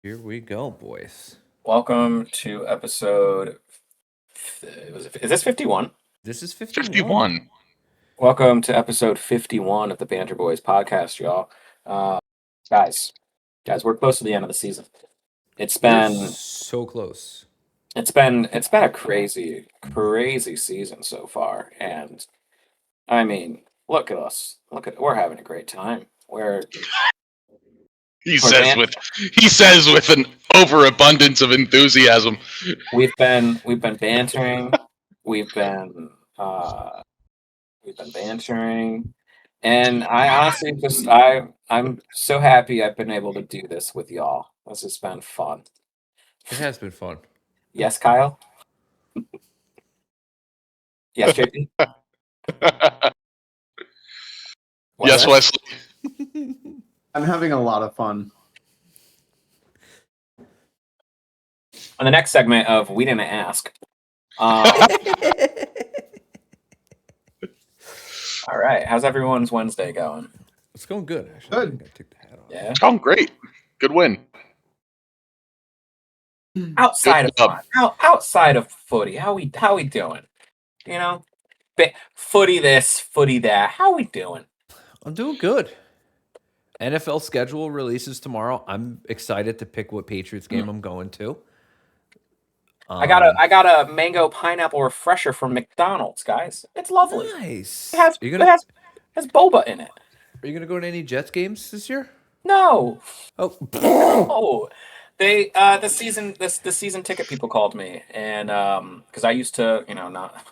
Here we go, boys. Welcome to episode. Is this 51? This is 51. 51. Welcome to episode 51 of the Banter Boyz podcast, y'all. Guys, we're close to the end of the season. We're so close. It's been a crazy season so far, and I mean, look at us. We're having a great time. He says with an overabundance of enthusiasm. We've been bantering. We've been bantering, and I honestly I'm so happy I've been able to do this with y'all. This has been fun. It has been fun. Yes, Kyle. Yes, JP. Yes, Wesley. I'm having a lot of fun. On the next segment of We Didn't Ask. All right, how's everyone's Wednesday going? It's going good, actually. Good. I think I took the hat off. Yeah. Oh, great. Good win. Outside of footy, how we doing? You know, footy this, footy that. How we doing? I'm doing good. NFL schedule releases tomorrow. I'm excited to pick what Patriots game I'm going to. I got a mango pineapple refresher from McDonald's, guys. It's lovely. Nice. It has boba in it. Are you gonna go to any Jets games this year? No. Oh. Oh. They the season ticket people called me, and because I used to, not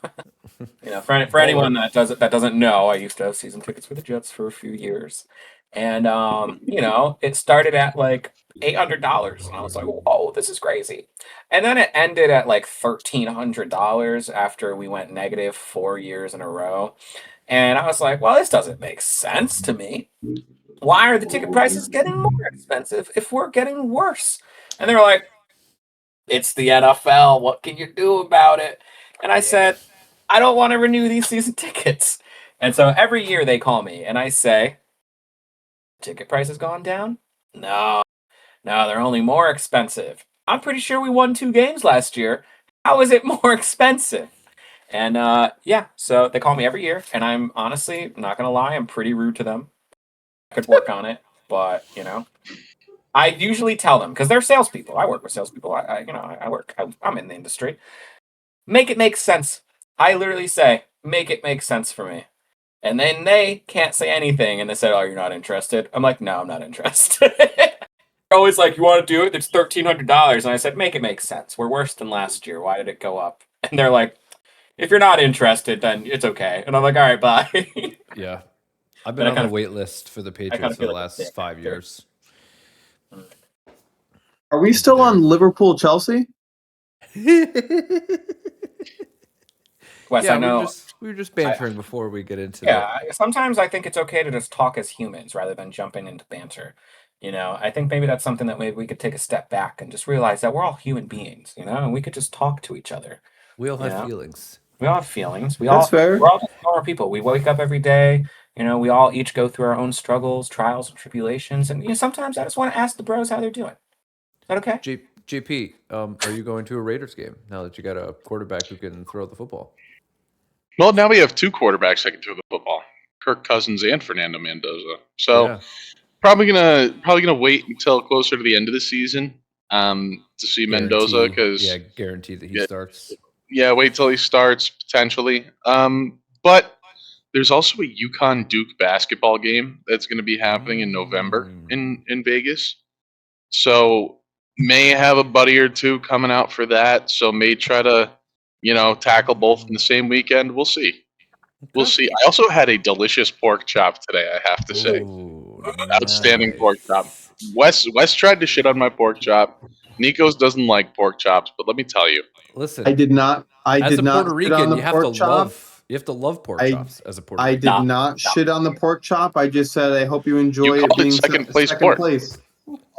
for anyone that doesn't know, I used to have season tickets for the Jets for a few years. And it started at like $800, and I was like, "Whoa, this is crazy!" And then it ended at like $1,300 after we went negative 4 years in a row. And I was like, "Well, this doesn't make sense to me. Why are the ticket prices getting more expensive if we're getting worse?" And they were like, "It's the NFL. What can you do about it?" And I said, "I don't want to renew these season tickets." And so every year they call me, and I say, "Ticket price has gone down?" No, they're only more expensive. I'm pretty sure we won 2 games last year. How is it more expensive? And so they call me every year, and I'm honestly not gonna lie, I'm pretty rude to them. I could work on it, but I usually tell them because they're salespeople. I work with salespeople. I'm in the industry. Make it make sense. I literally say, make it make sense for me. And then they can't say anything, and they said, "Oh, you're not interested." I'm like, "No, I'm not interested." They're always like, "You want to do it? It's $1,300." And I said, "Make it make sense. We're worse than last year. Why did it go up?" And they're like, "If you're not interested, then it's okay." And I'm like, "All right, bye." Yeah. I've been on the wait list for the Patriots for the last 5 years. Are we still on Liverpool Chelsea? Wes, yeah, I know. We were just bantering before we get into Sometimes I think it's okay to just talk as humans rather than jumping into banter. I think maybe that's something that maybe we could take a step back and just realize that we're all human beings, and we could just talk to each other. We all have feelings. We all have feelings. That's fair. We're all just normal people. We wake up every day. We all each go through our own struggles, trials, and tribulations. And sometimes I just want to ask the bros how they're doing. Is that okay? JP, are you going to a Raiders game now that you got a quarterback who can throw the football? Well, now we have 2 quarterbacks that can throw the football, Kirk Cousins and Fernando Mendoza. So probably gonna wait until closer to the end of the season to see Mendoza because guarantee that he starts. Yeah, wait till he starts potentially. But there's also a UConn Duke basketball game that's going to be happening in November in Vegas. So may have a buddy or two coming out for that. So may try to tackle both in the same weekend. We'll see. Okay. We'll see. I also had a delicious pork chop today, I have to say. Outstanding pork chop. Wes tried to shit on my pork chop. Nikos doesn't like pork chops, but let me tell you. Listen, I did not. As a Puerto Rican, you have to love pork chops as a Puerto Rican. I did not shit on the pork chop. I just said I hope you enjoy it being second place pork.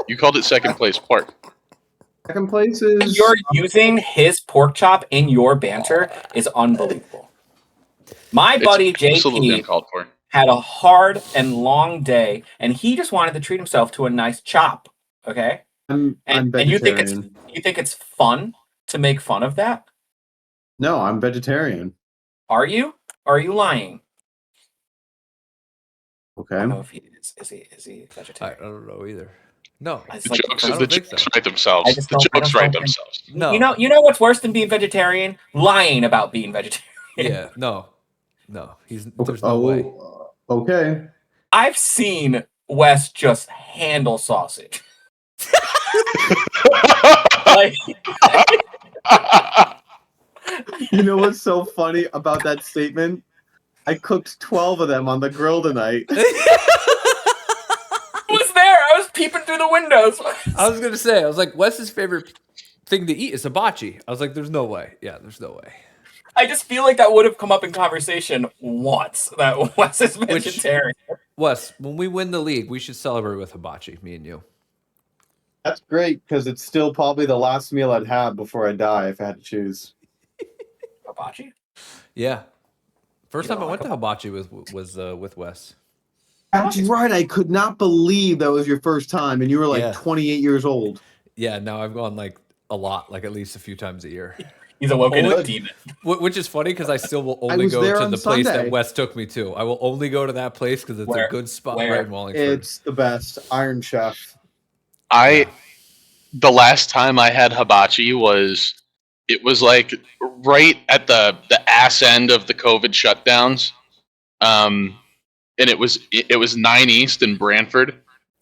You called it second place pork. Second place is... You're using his pork chop in your banter is unbelievable. My buddy JP had a hard and long day, and he just wanted to treat himself to a nice chop, okay? I'm And vegetarian. you think it's fun to make fun of that? No, I'm vegetarian. Are you? Or are you lying? I Okay. don't know if he is. Is he I vegetarian? don't know either. No. It's The like jokes, I don't the think so. jokes write themselves. I just The don't. I jokes just write don't think. themselves. No. You know what's worse than being vegetarian? Lying about being vegetarian. Yeah, no. There's no way. Oh, okay. I've seen Wes just handle sausage. Like, You know what's so funny about that statement? I cooked 12 of them on the grill tonight. I was there. I was peeping through the windows. I was gonna say, I was like, Wes's favorite thing to eat is hibachi. I was like, there's no way. Yeah, there's no way. I just feel like that would have come up in conversation once. That Wes is vegetarian. Wes, when we win the league, we should celebrate with hibachi, me and you. That's great because it's still probably the last meal I'd have before I die if I had to choose. Hibachi? Yeah. First You time I don't went like to hibachi was with Wes. That's right. I could not believe that was your first time and you were like Yeah. 28 years old. Yeah, now I've gone like a lot, like at least a few times a year. He's awoken Only- a demon. Which is funny because I still will only was go there to on the place Sunday. that Wes took me to. I will only go to that place because it's Where? a good spot Where? right in Wallingford. It's the best. Iron Chef. The last time I had hibachi it was like right at the ass end of the COVID shutdowns. And it was 9 East in Brantford.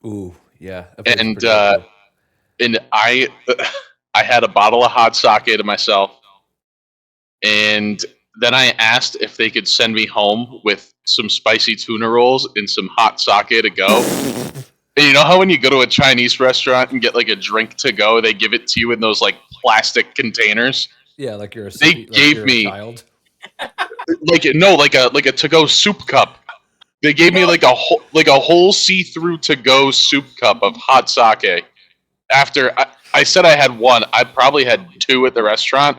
Ooh, yeah. That place is And pretty good, too. and I had a bottle of hot sake to myself. And then I asked if they could send me home with some spicy tuna rolls and some hot sake to go. And you know how when you go to a Chinese restaurant and get like a drink to go, they give it to you in those like plastic containers? Yeah, like you're a They like gave you're me- a child. Like a to go soup cup. They gave me like a whole see-through to go soup cup of hot sake. After I said I had one, I probably had two at the restaurant,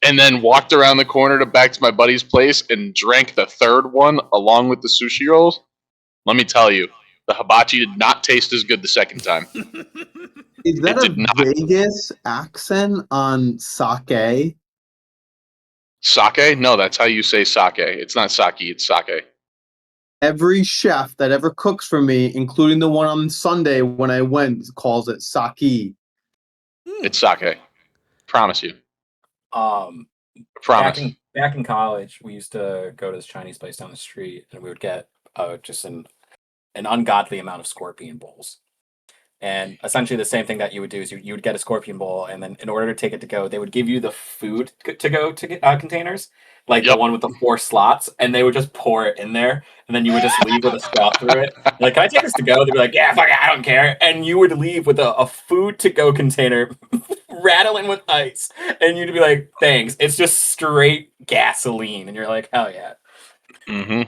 and then walked around the corner back to my buddy's place and drank the third one along with the sushi rolls. Let me tell you, the hibachi did not taste as good the second time. Is that It did a not. Vegas accent on sake? Sake? No, that's how you say sake. It's not sake, it's sake. Every chef that ever cooks for me, including the one on Sunday when I went, calls it sake. It's sake. Promise you. Promise. Back in college, we used to go to this Chinese place down the street, and we would get just an ungodly amount of scorpion bowls. And essentially, the same thing that you would do is you would get a scorpion bowl, and then in order to take it to go, they would give you the food to go containers, like the Yep. one with the 4 slots, and they would just pour it in there, and then you would just leave with a straw through it. You're like, can I take this to go? They'd be like, yeah, fuck it, I don't care. And you would leave with a food to go container rattling with ice, and you'd be like, thanks. It's just straight gasoline, and you're like, hell yeah. Mm-hmm.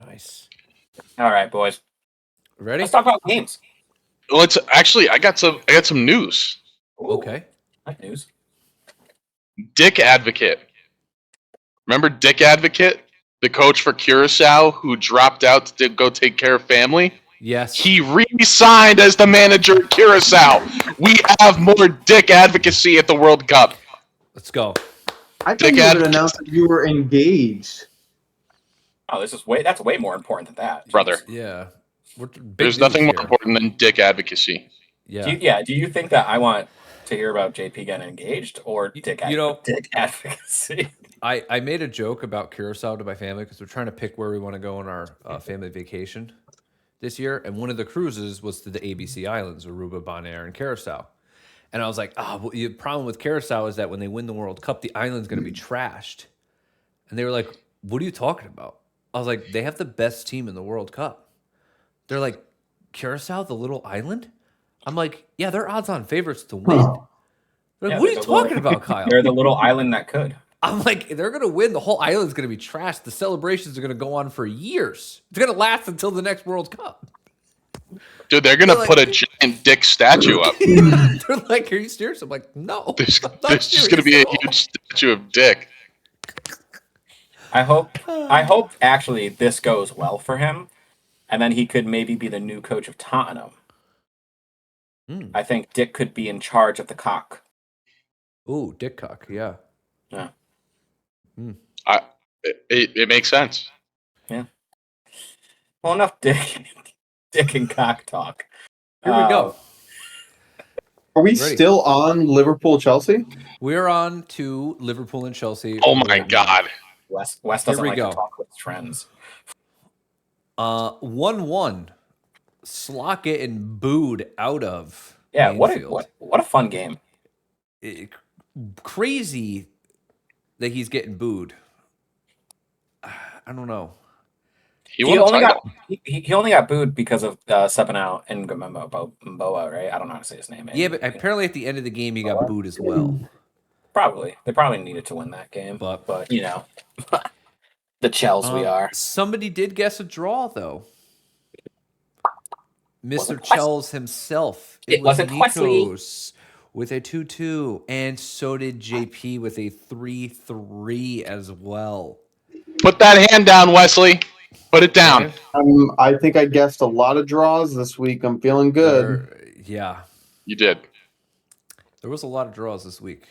Nice. All right, boys, Ready? let's talk about games. Let's actually. I got some news. Ooh, Okay. nice news. Dick Advocate. Remember Dick Advocate, the coach for Curacao who dropped out to go take care of family? Yes. He re-signed as the manager at Curacao. We have more Dick advocacy at the World Cup. Let's go. I Dick think you would Advocate. announce that you were engaged. Oh, that's way more important than that. Brother. Yeah. Big There's news nothing more here. important than Dick advocacy. Yeah. Do you think that I want to hear about JP getting engaged or Dick advocacy? I made a joke about Curacao to my family because we're trying to pick where we want to go on our family vacation this year. And one of the cruises was to the ABC Islands, Aruba, Bonaire, and Curacao. And I was like, the problem with Curacao is that when they win the World Cup, the island's going to be trashed. And they were like, what are you talking about? I was like, they have the best team in the World Cup. They're like, Curacao, the little island? I'm like, yeah, they're odds-on favorites to win. They're like, what are you talking about, Kyle? They're the little island that could. I'm like, they're going to win. The whole island's going to be trashed. The celebrations are going to go on for years. It's going to last until the next World Cup. Dude, they're gonna put a giant Dick statue up. They're like, are you serious? I'm like, no. There's I'm not just gonna be a serious at all. huge statue of Dick. I hope actually this goes well for him, and then he could maybe be the new coach of Tottenham. I think Dick could be in charge of the cock. Ooh, dick cock. Yeah. Yeah. It makes sense. Yeah. Well, enough dick and cock talk. Here we go. Are we Ready. still on Liverpool-Chelsea? We're on to Liverpool and Chelsea. Oh my right now. God. Wes doesn't we like go. to talk with trends. 1-1. Slot getting booed out of. Yeah, Anfield. what a fun game. Crazy that he's getting booed. I don't know. He won a only title. he only got booed because of subbing out Mboa, right? I don't know how to say his name. Yeah, but apparently at the end of the game he got booed as well. Probably. They probably needed to win that game. But you know, the Chels we are. Somebody did guess a draw, though. Mr. Wasn't Chels himself. It wasn't Wesley. Nikos with a 2-2, and so did JP with a 3-3 as well. Put that hand down, Wesley. Put it down. I think I guessed a lot of draws this week. I'm feeling good. Yeah. You did. There was a lot of draws this week.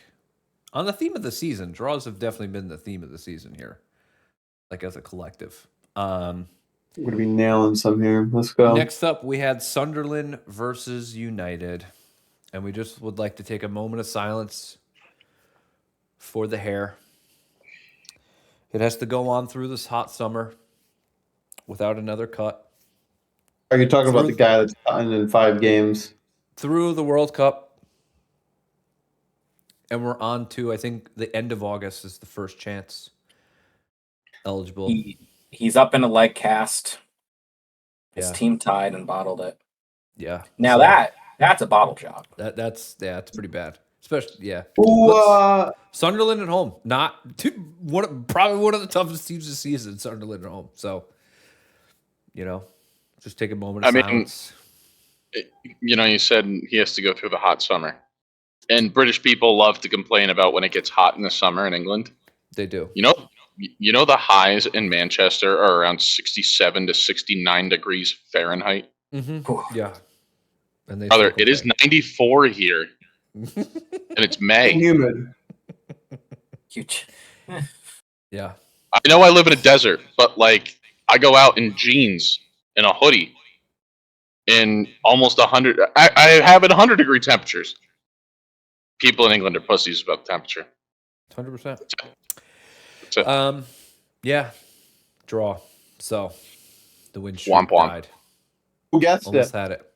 On the theme of the season, draws have definitely been the theme of the season here, like as a collective. I'm going to be nailing some here. Let's go. Next up, we had Sunderland versus United. And we just would like to take a moment of silence for the hair. It has to go on through this hot summer without another cut. Are you talking about the guy that's gotten in 5 games? Through the World Cup. And we're on to, I think, the end of August is the first chance eligible. He's up in a leg cast. His Yeah. team tied and bottled it. Yeah. Now that's a bottle job. That's pretty bad. Especially, yeah. Ooh, Sunderland at home. Probably one of the toughest teams this season, Sunderland at home. So, just take a moment of silence. You said he has to go through the hot summer. And British people love to complain about when it gets hot in the summer in England. They do. You know the highs in Manchester are around 67 to 69 degrees Fahrenheit. Mm-hmm. Yeah. And Brother, it is 94 here. And it's May. humid. Huge. Yeah. I know I live in a desert, but I go out in jeans and a hoodie in almost 100. I have it 100-degree temperatures. People in England are pussies about the temperature. 100%. That's it. Yeah. Draw. So the wind Womp womp. died. Who guessed Almost it? had it.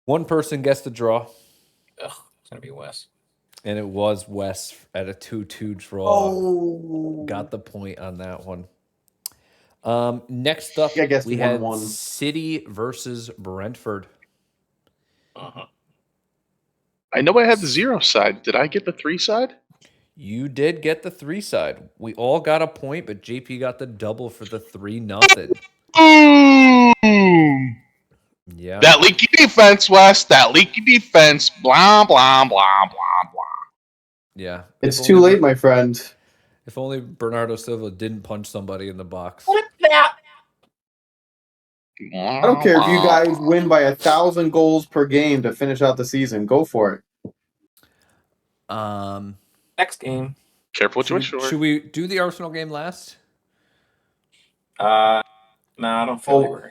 One person guessed the draw, It's gonna be Wes. and it was Wes at a 2-2 draw. Oh. Got the point on that one. Next up, I guess we had 1-1. City versus Brentford. Uh-huh. I know I had the 0 side. Did I get the 3 side? You did get the 3 side. We all got a point, but JP got the double for the 3-0. Boom! Yeah. That leaky defense, Wes. That leaky defense. Blah, blah, blah, blah, blah. Yeah. It's If too only- late, my friend. If only Bernardo Silva didn't punch somebody in the box. What is that? I don't care if you guys win by 1,000 goals per game to finish out the season. Go for it. Next game. Careful what you wish for. Should we do the Arsenal game last? No, I don't feel like we're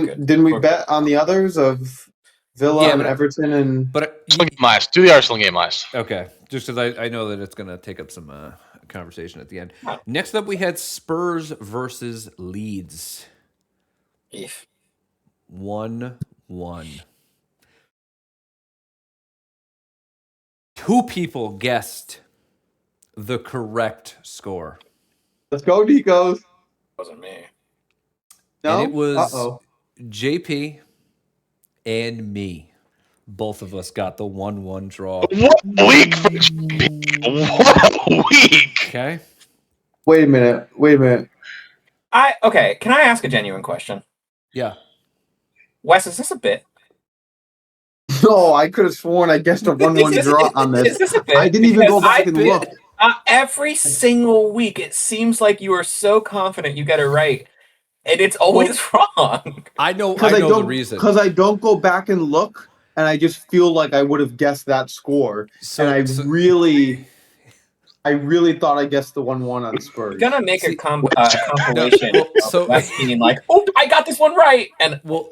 good. Didn't we We're bet on the others of Villa Yeah, and but- Everton and But Arsenal game last. Do the Arsenal game last. okay, just because I know that it's going to take up some conversation at the end. Oh. Next up, we had Spurs versus Leeds. Eef. 1-1. Two people guessed the correct score. let's go, Nikos. Wasn't me. No, And it was Uh-oh. JP and me. Both of us got the 1-1 draw. What a week for JP. What a week. Okay. Wait a minute. Okay, can I ask a genuine question? Yeah. Wes, is this a bit? No, I could have sworn I guessed a 1-1 draw on this. Is this a bit? I didn't even go Because back I've and been- look. Every single week, it seems like you are so confident you get it right. and it's always wrong. I know Because the reason. Because I don't go back and look, and I just feel like I would have guessed that score. So, and I really thought I guessed the 1-1 on Spurs. We're gonna make See, a compilation well, of Wes being like, "Oh, I got this one right," and well,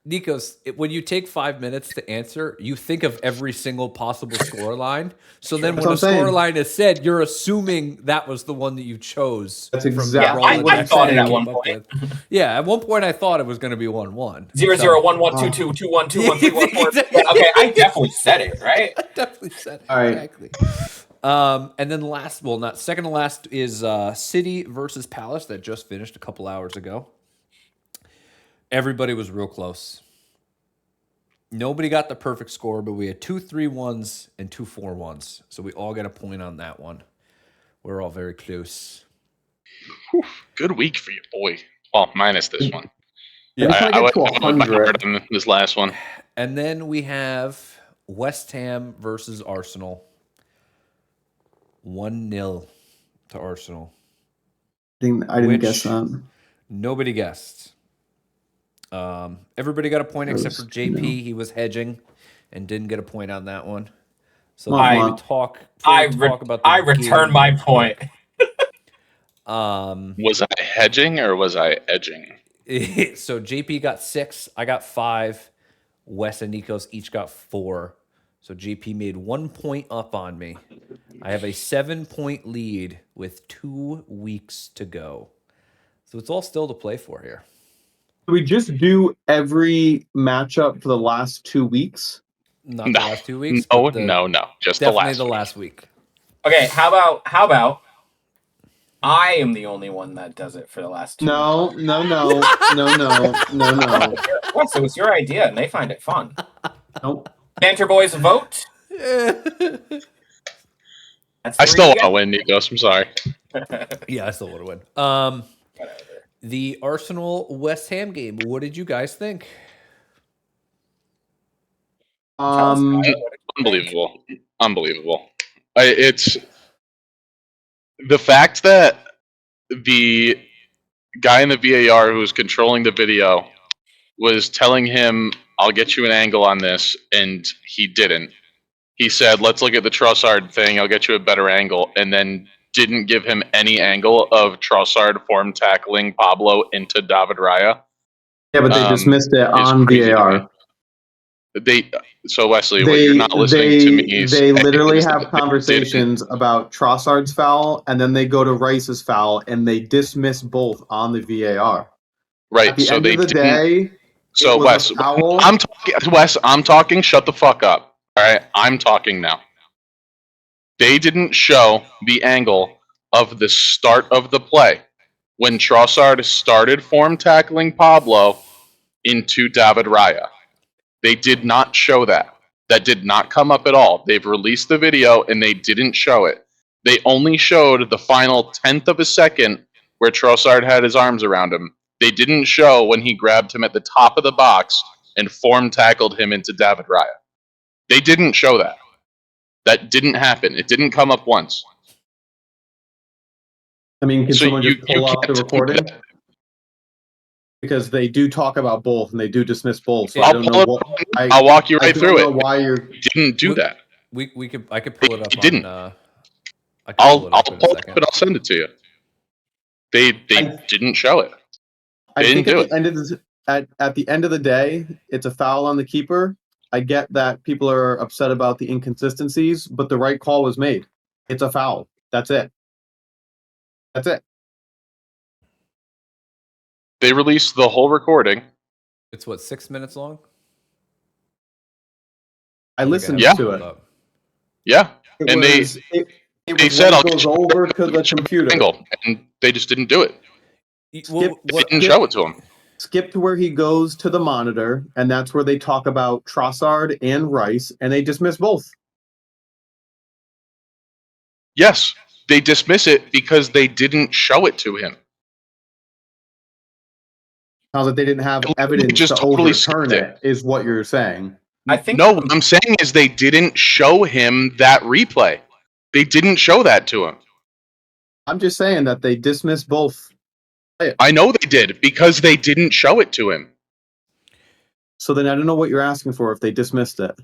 Nikos, when you take 5 minutes to answer, you think of every single possible score line. So then That's when a what I'm saying. score line is said, you're assuming that was the one that you chose. That's from exactly all the what I I'm thought it saying. at came one up point. with. Yeah, at one point I thought it was going to be 1-1. 0-0, 1-1, 2-2, 2-1, 2-1, 3-1, 4. Yeah, okay, I definitely said it, right? I definitely said it. All right. Exactly. And then not second to last is City versus Palace that just finished a couple hours ago. Everybody was real close. Nobody got the perfect score, but we had 2 3-1s and 2 4-1s. So we all got a point on that one. We're all very close. Whew, good week for you, boy. Well, minus this one. Yeah, I get to went by 100. heart on this last one. And then we have West Ham versus Arsenal. 1-0 to Arsenal. I didn't Which- guess that. Nobody guessed. Everybody got a point except for JP. no. He was hedging and didn't get a point on that one. So I- before we talk about the I return game, my point. Was I hedging or was I edging? So JP got 6, I got 5, Wes and Nikos each got 4. So JP made 1 point up on me. I have a 7-point lead with 2 weeks to go. So it's all still to play for here. Did we just do every matchup for the last 2 weeks? Not the No. last 2 weeks. No, but no. Just the definitely last the week. last week. Okay, how about I am the only one that does it for the last 2 No. Wes, it was your idea, and they find it fun. Nope. Banter Boyz vote. That's I three still want again. to win, Nikos. I'm sorry. Yeah, I still want to win. The Arsenal West Ham game. What did you guys think? Tell us about it. What did you think? Unbelievable. It's the fact that the guy in the VAR who was controlling the video was telling him, "I'll get you an angle on this," and he didn't. He said, "Let's look at the Trossard thing. I'll get you a better angle," and then didn't give him any angle of Trossard form tackling Pablo into David Raya. Yeah, but they dismissed it It's on crazy to VAR. So Wesley, what you're not listening to me. They literally is that have they didn't- conversations about Trossard's foul, and then they go to Rice's foul, and they dismiss both on the VAR. Right. At the So end they of the didn't. day, So it was Wes, a foul. I'm talking. Wes, I'm talking. Shut the fuck up. All right, I'm talking now. They didn't show the angle of the start of the play when Trossard started form tackling Pablo into David Raya. They did not show that. That did not come up at all. They've released the video and they didn't show it. They only showed the final 10th of a second where Trossard had his arms around him. They didn't show when he grabbed him at the top of the box and form tackled him into David Raya. They didn't show that. That didn't happen. It didn't come up once. I mean, can So someone just pull up the can't- recording? Because they do talk about both, and they do dismiss both. So Yeah. I don't know what. I'll walk you I right don't through know it. why you're. Didn't do that. I could pull it up. They didn't. I could I'll pull it up in a pull it up second. and I'll send it to you. They didn't show it. I They think didn't at do the end of the at the end of the day, it's a foul on the keeper. I get that people are upset about the inconsistencies, but the right call was made. It's a foul. That's it. That's it. They released the whole recording. It's what, 6 minutes long? I listened Yeah. to it. Yeah, It And was, it they was said, when "I'll it get goes you over to the computer. angle," and they just didn't do it. They didn't show it to him. Skip to where he goes to the monitor, and that's where they talk about Trossard and Rice, and they dismiss both. Yes, they dismiss it because they didn't show it to him. How that they didn't have They evidence just to totally overturn skipped it is what you're saying. I think No, what I'm saying is they didn't show him that replay. They didn't show that to him. I'm just saying that they dismiss both. I know they did because they didn't show it to him. So then I don't know what you're asking for if they dismissed it.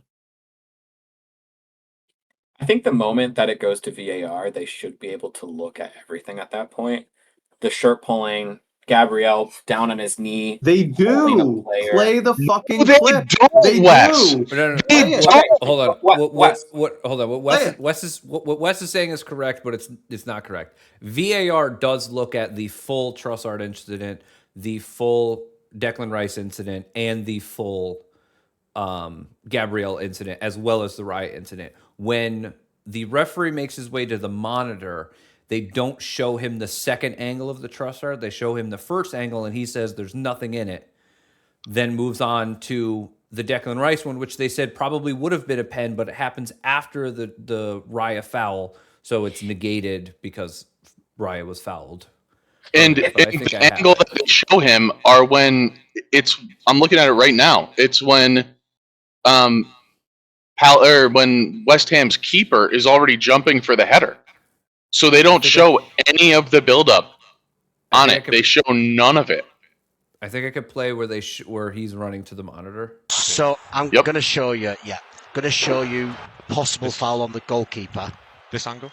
I think the moment that it goes to VAR, they should be able to look at everything at that point. The shirt pulling, Gabrielle down on his knee. They holding a do. player. Play the fucking They clip. don't, They Wes. do. No. Play it. Okay. Hold on. What- Hold on. Play it. What Wes is saying is correct, but it's not correct. VAR does look at the full Trossard incident, the full Declan Rice incident, and the full Gabrielle incident, as well as the Riot incident. When the referee makes his way to the monitor, they don't show him the second angle of the Trossard. They show him the first angle, and he says there's nothing in it. Then moves on to the Declan Rice one, which they said probably would have been a pen, but it happens after the Raya foul, so it's negated because Raya was fouled. And But I the think I have angle it. that they show him are when I'm looking at it right now. It's when when West Ham's keeper is already jumping for the header. So they don't show any of the buildup on it. They show none of it. I think I could play where where he's running to the monitor. So I'm Yep. going to show you, going to show you possible foul on the goalkeeper. This angle?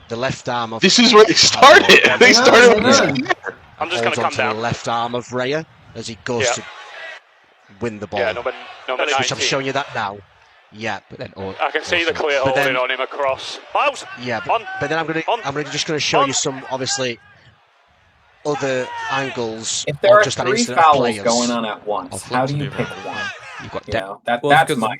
The left arm of... This is where they started. They started with Yeah. this. I'm just going to come onto the down. left arm of Raya as he goes Yeah. to win the ball. Yeah, number Which I'm 19. showing you that now. Yeah, but then I can see the clear But holding then- on him across. Miles! yeah, On. but then I'm just going to show you some obviously other angles. If there or are just an three incident of fouls players. going on at once, how do you pick one? You've got You know, that's because my.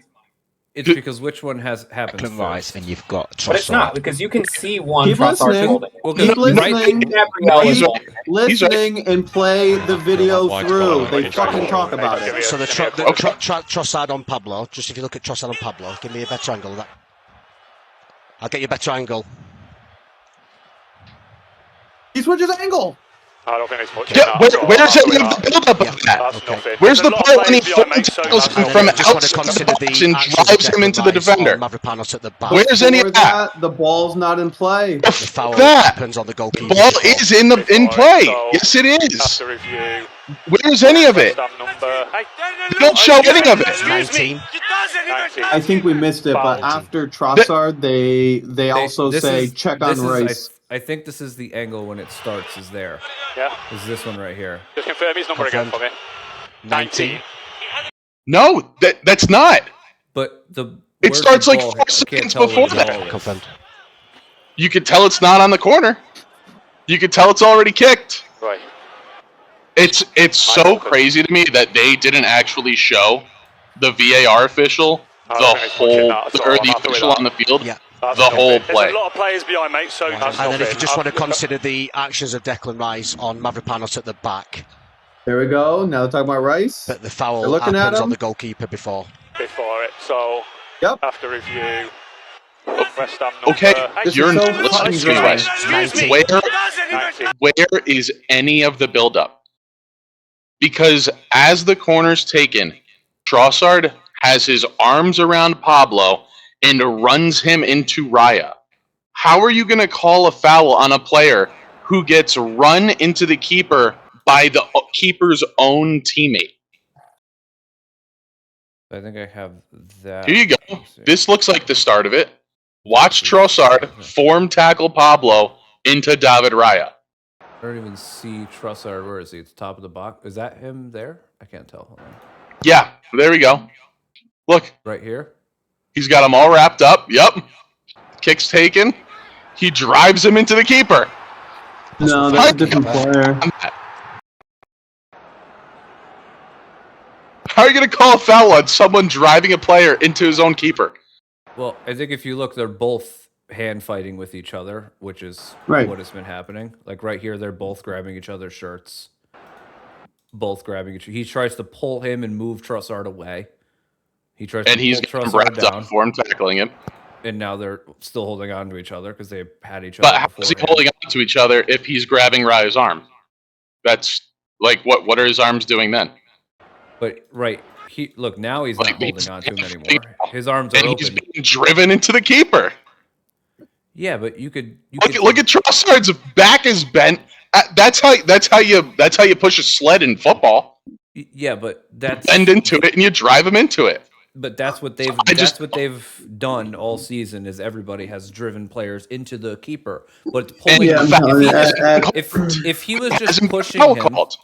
it's because which one has happened Declan Rice first. and you've got Trossard. But it's not because you can see one Keep Trossard listening. holding. Well, Keep listening. Gabrielle He's is right. Listening and play the video White through. collar, They white fucking collar. talk about it. So the Okay. Trossard on Pablo. Just if you look at Trossard on Pablo, give me a better angle of that. I'll get you a better angle. He switches angle. I don't think it's much. Yeah, where's any of the buildup of that? That's Okay. nothing. Where's There's the a lot part of when he players behind fully me, so tackles that's him not from fair. I just want to outside the consider box the and actions of drives him Declan into the Rice defender? on Mavropanos at the back. Where's any Before of that? The ball's not in play. The foul that? happens on the goalkeeper. Ball is in play. So, Yes, it is. After review. Where's any of it? Stamp number. They don't show any of it. 19. 19. I think we missed it, but Foul. after Trossard, they also this say is- check on this is- Rice. I think this is the angle when it starts. Is there? Yeah. Is this one right here? Just confirm his number again for me. 19. No, that's not. But the It where's starts the like ball? 4 I can't seconds tell where before the that. ball is. Confirmed. You could tell it's not on the corner. You could tell it's already kicked. Right. It's so crazy to me that they didn't actually show the VAR official, I the don't think it's whole, watching that at all. or I'm the happy with official that. on the field, Yeah. That's the whole nothing. play. There's a lot of players behind, mate, so that's And then if you nothing. just want to consider the actions of Declan Rice on Mavropanos at the back, There we go. Now they're talking about Rice. but the They're foul looking at happens him. on the goalkeeper before. Before it, so Yep. after review. West Ham number. Okay, This you're is so listening fucking to me, dry. Wes. 19. Where is any of the buildup? Because as the corner's taken, Trossard has his arms around Pablo and runs him into Raya. How are you going to call a foul on a player who gets run into the keeper by the keeper's own teammate? I think I have that. Here you go. Let me see. This looks like the start of it. Watch Trossard form tackle Pablo into David Raya. I don't even see Trossard. Where is he? It's top of the box. Is that him there? I can't tell. Hold on. Yeah, there we go. Look, Right here. he's got him all wrapped up. Yep. Kick's taken. He drives him into the keeper. No, that's a different player. How are you going to call a foul on someone driving a player into his own keeper? Well, I think if you look, they're both hand fighting with each other, which is Right. what has been happening. Like right here, they're both grabbing each other's shirts. Both grabbing each. He tries to pull him and move Trossard away. He tries And to he's pull got him Trossard wrapped down, up for him, tackling him. and now they're still holding on to each other because they had each other. But how is he beforehand. holding on to each other if he's grabbing Raya's arm? That's like, what are his arms doing then? But right, he look now he's Like, not he's- holding on to him anymore. His arms are And he's open. being driven into the keeper. Yeah, but you could Look at Trossard's back is bent. That's how you push a sled in football. Yeah, but that's Bend into it and you drive them into it. But that's what they've done all season. Is everybody has driven players into the keeper, but pulling Yeah, him, I'm telling you, if he was just Hasn't been pushing foul him, called.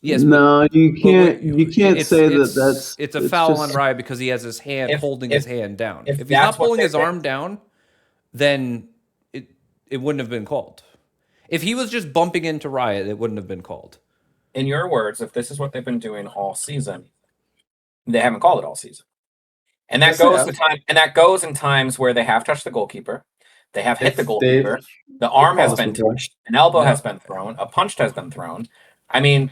yes, no, you but can't. You can't say that's. it's a foul on just- Rye because he has his hand holding his hand down. if If he's not that's what pulling his they did- arm down, then it wouldn't have been called. If he was just bumping into Riot, it wouldn't have been called. In your words, if this is what they've been doing all season, they haven't called it all season. And that Yes, they goes have. to time, and that goes in times where they have touched the goalkeeper, they have hit the If goalkeeper, the arm has called us been before. touched, an elbow No. has been thrown, a punch has been thrown. I mean,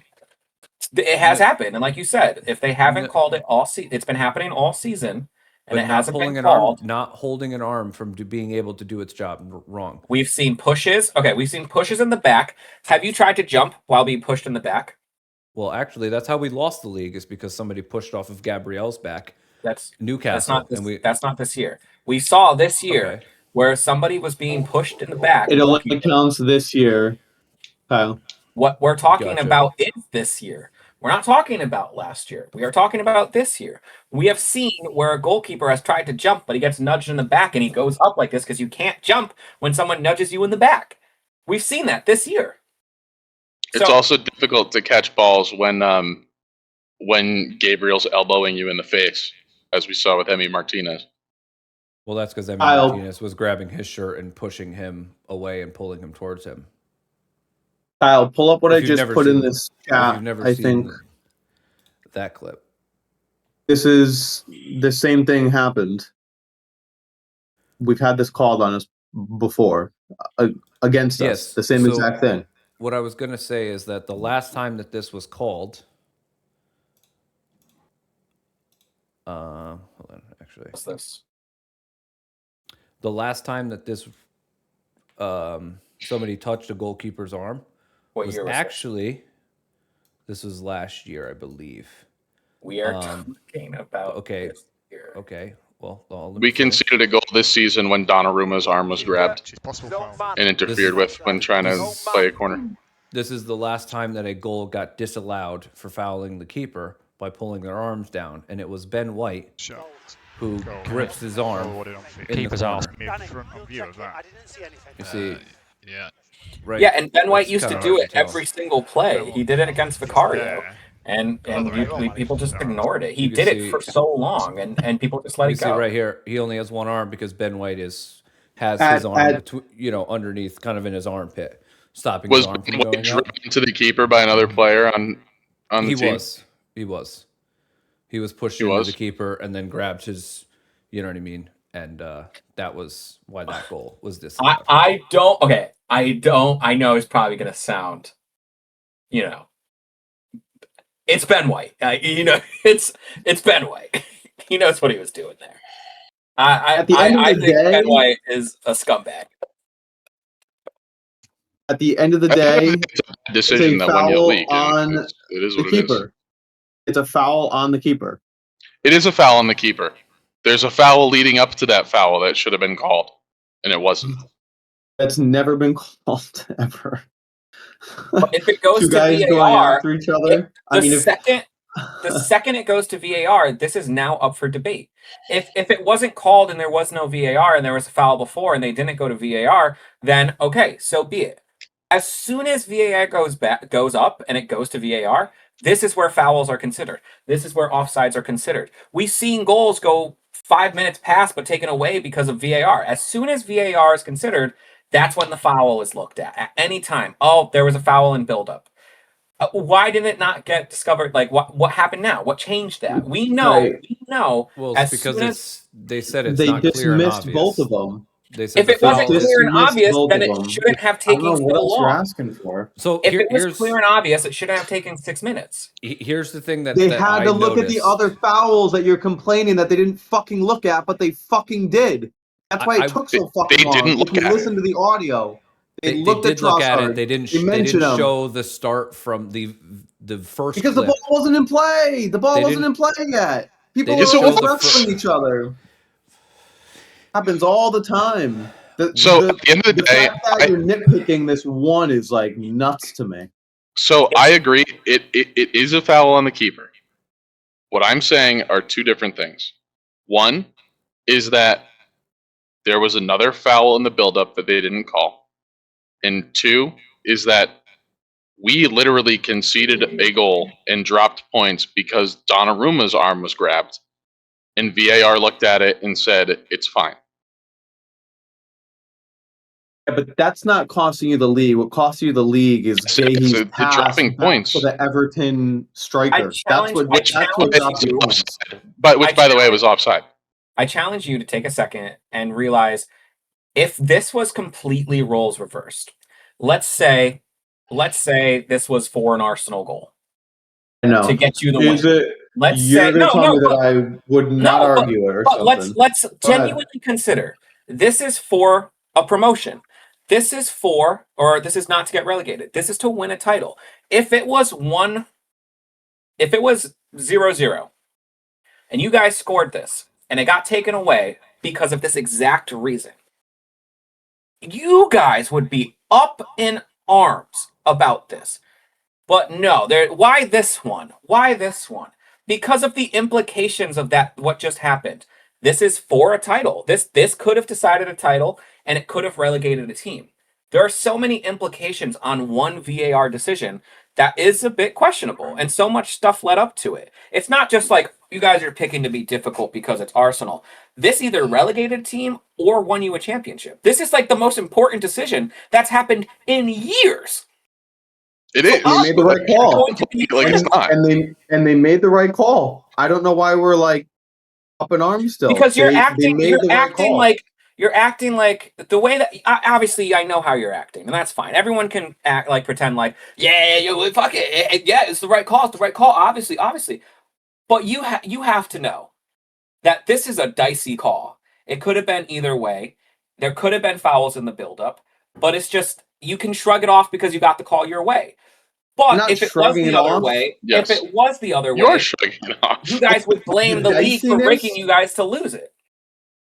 it has happened, and like you said, if they haven't No. called it all season, it's been happening all season, and But it not hasn't pulling been an arm, called. not holding an arm from being able to do its job. Wrong. We've seen pushes. Okay, we've seen pushes in the back. Have you tried to jump while being pushed in the back? Well, actually, that's how we lost the league. Is because somebody pushed off of Gabrielle's back. That's Newcastle, not this, and we. that's not this year. We saw this year Okay. where somebody was being pushed in the back. It only goalkeeper. counts this year, Kyle. What we're talking Gotcha. about is this year. We're not talking about last year. We are talking about this year. We have seen where a goalkeeper has tried to jump, but he gets nudged in the back and he goes up like this because you can't jump when someone nudges you in the back. We've seen that this year. It's So- also difficult to catch balls when Gabriel's elbowing you in the face, as we saw with Emi Martinez. Well, that's because Emi Kyle. Martinez was grabbing his shirt and pushing him away and pulling him towards him. Kyle, pull up what If I you've just never put in seen- this If chat. you've never I seen think that clip. this is the same thing happened. We've had this called on us before against us. Yes, The same so- exact thing. What I was going to say is that the last time that this was called, hold on, actually, What's this? the last time that this somebody touched a goalkeeper's arm What was year was actually this was last year, I believe. this? We are um, talking about okay. this year. Okay, well, let me We finish. conceded a goal this season when Donnarumma's arm was grabbed It's possible foul. and interfered with when trying to play a corner. This is the last time that a goal got disallowed for fouling the keeper by pulling their arms down, and it was Ben White Shot. who Goal. grips his arm. Forwarded on feet. in the Keeper's corner. asked me in front of view of that. You see, Yeah. right? Yeah, and Ben White It's used to kinda do hard it to tell. every single play. He did it against Vicario. Yeah. And people just ignored it. He You can did it see- for so long, and people just let You it see go. right here, he only has one arm because Ben White has At- his arm, at- underneath, kind of in his armpit, stopping Was his arm from Ben White going up. driven into the keeper by another player on the He team? was pushed He into was? the keeper and then grabbed his, you know what I mean, and that was why that goal was disallowed. I know it's probably going to sound, it's Ben White. It's Ben White. He knows what he was doing there. At the end of I the think day- Ben White is a scumbag. At the end of the I think day, it's a decision it's a that won you a foul league. and on it is the what it is. keeper. It's a foul on the keeper. It is a foul on the keeper. There's a foul leading up to that foul that should have been called, and it wasn't. That's never been called ever. But if it goes Two to guys going VAR, after each other. the second it goes to VAR, this is now up for debate. If it wasn't called and there was no VAR and there was a foul before and they didn't go to VAR, then okay, so be it. As soon as VAR goes up and it goes to VAR, this is where fouls are considered. This is where offsides are considered. We've seen goals go 5 minutes past but taken away because of VAR. As soon as VAR is considered, that's when the foul is looked at any time. Oh, there was a foul in buildup. Why did it not get discovered? Like, what happened now? What changed that? We know. Right. We know. Well, as it's because soon as, they said it's They not clear and dismissed obvious. both of them. They said if the it wasn't foul is- clear and Dismissed obvious, both then of it them. shouldn't have I don't taken know so what else you're long. asking for. So If it was here's clear and obvious, it shouldn't have taken 6 minutes. here's the thing that They that had I to look at the noticed. other fouls that you're complaining that they didn't fucking look at, but they fucking did. That's why I- it took so fucking they long. didn't look if you at listen to the audio, they They looked did at look at Trossard. it. They didn't. They They mentioned didn't him. show the start from the first Because the clip. ball wasn't in play. The ball They wasn't in didn't- play yet. People They are didn't always show the wrestling each other. Happens all the time. So at the end of the day, fact that you're nitpicking this one is like nuts to me. so I agree. It is a foul on the keeper. What I'm saying are two different things. One is that there was another foul in the buildup that they didn't call, and two is that we literally conceded a goal and dropped points because Donnarumma's arm was grabbed, and VAR looked at it and said it's fine. Yeah, but that's not costing you the league. What costs you the league is Gahey's the pass dropping back points. to the Everton striker. That's what I dropped you points. Which, by the way, was offside. I challenge you to take a second and realize if this was completely roles reversed. Let's say this was for an Arsenal goal I know. to get you the Is win. it? Let's You're say gonna tell me but- that I would not No, but- argue it or But something. let's ahead. genuinely consider this is for a promotion. This is not to get relegated. This is to win a title. If it was 0-0 and you guys scored this and it got taken away because of this exact reason, you guys would be up in arms about this. But no, why this one? Why this one? Because of the implications of that, what just happened. This is for a title. This could have decided a title, and it could have relegated a team. There are so many implications on one VAR decision that is a bit questionable, and so much stuff led up to it. It's not just like you guys are picking to be difficult because it's Arsenal. This either relegated a team or won you a championship. This is like the most important decision that's happened in years. It is. They made the right call. Like it's not. And they made the right call. I don't know why we're like up in arms still. Because They made the right call. You're acting like the way that obviously I know how you're acting, and that's fine. Everyone can act like pretend like fuck it, yeah, it's the right call, it's the right call. Obviously, but you have to know that this is a dicey call. It could have been either way. There could have been fouls in the buildup, but it's just you can shrug it off because you got the call your way. But if it was the other way, yes. if it was the other You're way, shrugging it off. you guys would blame the league for breaking you guys to lose it.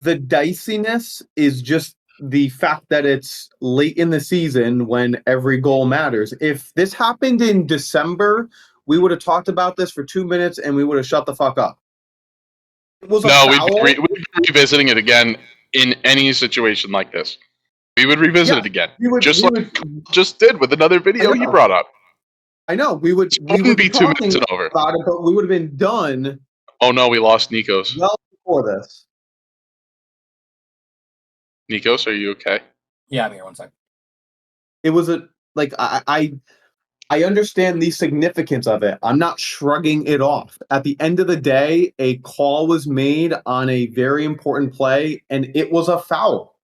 The diciness is just the fact that it's late in the season when every goal matters. If this happened in December, we would have talked about this for 2 minutes and we would have shut the fuck up. It was a foul. We'd be revisiting it again in any situation like this. We would revisit it again, just did with another video you brought up. I know we would be 2 minutes and over about it, but we would have been done. Oh no, we lost Nikos. Well before this. Nikos, are you okay? Yeah, I'm here. 1 second. It was I understand the significance of it. I'm not shrugging it off. At the end of the day, a call was made on a very important play, and it was a foul.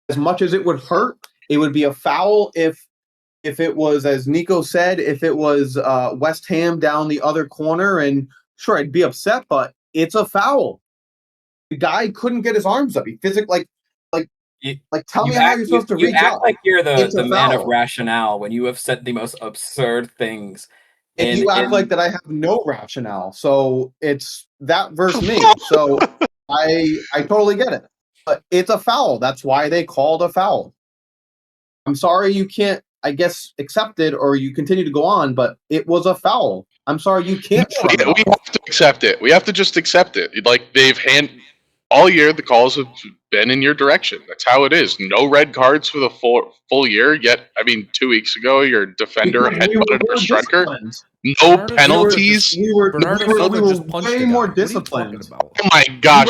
As much as it would hurt, it would be a foul if it was, as Nico said, if it was West Ham down the other corner, and sure, I'd be upset, but it's a foul. The guy couldn't get his arms up. He physically, tell me how you're supposed to reach act up. like you're the man of foul. rationale when you have said the most absurd things. And you act like that I have no rationale. So it's that versus me. So I totally get it. But it's a foul. That's why they called a foul. I'm sorry you can't, I guess, accept it or you continue to go on, but it was a foul. I'm sorry you can't. We have to accept it. We have to just accept it. Like all year, the calls have been in your direction. That's how it is. No red cards for the full year. Yet, 2 weeks ago, your defender headbutted our striker. No penalties. We were just punched way the more guy. What are you disciplined. talking about? Oh my gosh,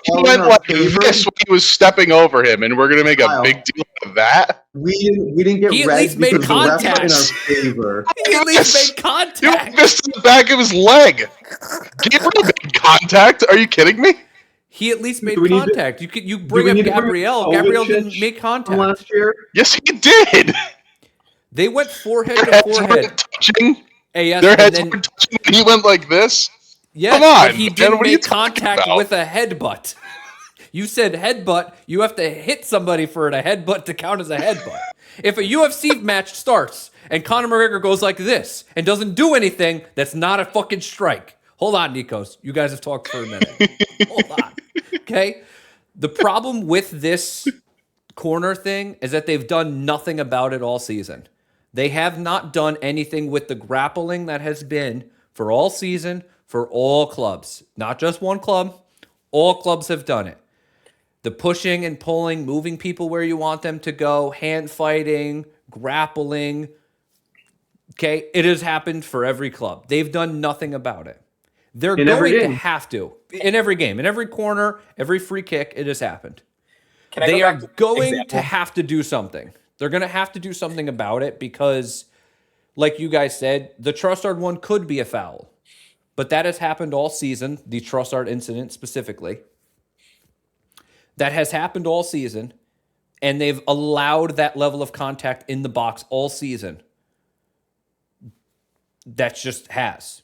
he went like this when he was stepping over him, and we're gonna make a big deal of that. We didn't get He at red least made because the refs were contact. in our favor. He at least made He contact. missed the back of his leg. Gabriel made contact. Are you kidding me? He at least made Do we need to- contact. You bring we up need to bring Gabriel. up Gabriel Kovacic didn't make from contact. last year. Yes, he did. They went forehead Their to heads forehead. weren't touching. Hey, yes, Their and heads then, weren't touching. He went like this. yes, Come on, but he man, didn't what are you make talking contact about? with a headbutt. You said headbutt. You have to hit somebody for a headbutt to count as a headbutt. If a UFC match starts and Conor McGregor goes like this and doesn't do anything, that's not a fucking strike. Hold on, Nikos. You guys have talked for a minute. Hold on. Okay? The problem with this corner thing is that they've done nothing about it all season. They have not done anything with the grappling that has been for all season for all clubs, not just one club. All clubs have done it. The pushing and pulling, moving people where you want them to go, hand fighting, grappling. Okay, it has happened for every club. They've done nothing about it. They're In every going to game. have to. In every game, in every corner, every free kick, it has happened. Can I They go are back to the going example? to have to do something. They're going to have to do something about it because, like you guys said, the Trossard one could be a foul. But that has happened all season, the Trossard incident specifically. That has happened all season, and they've allowed that level of contact in the box all season. That just has.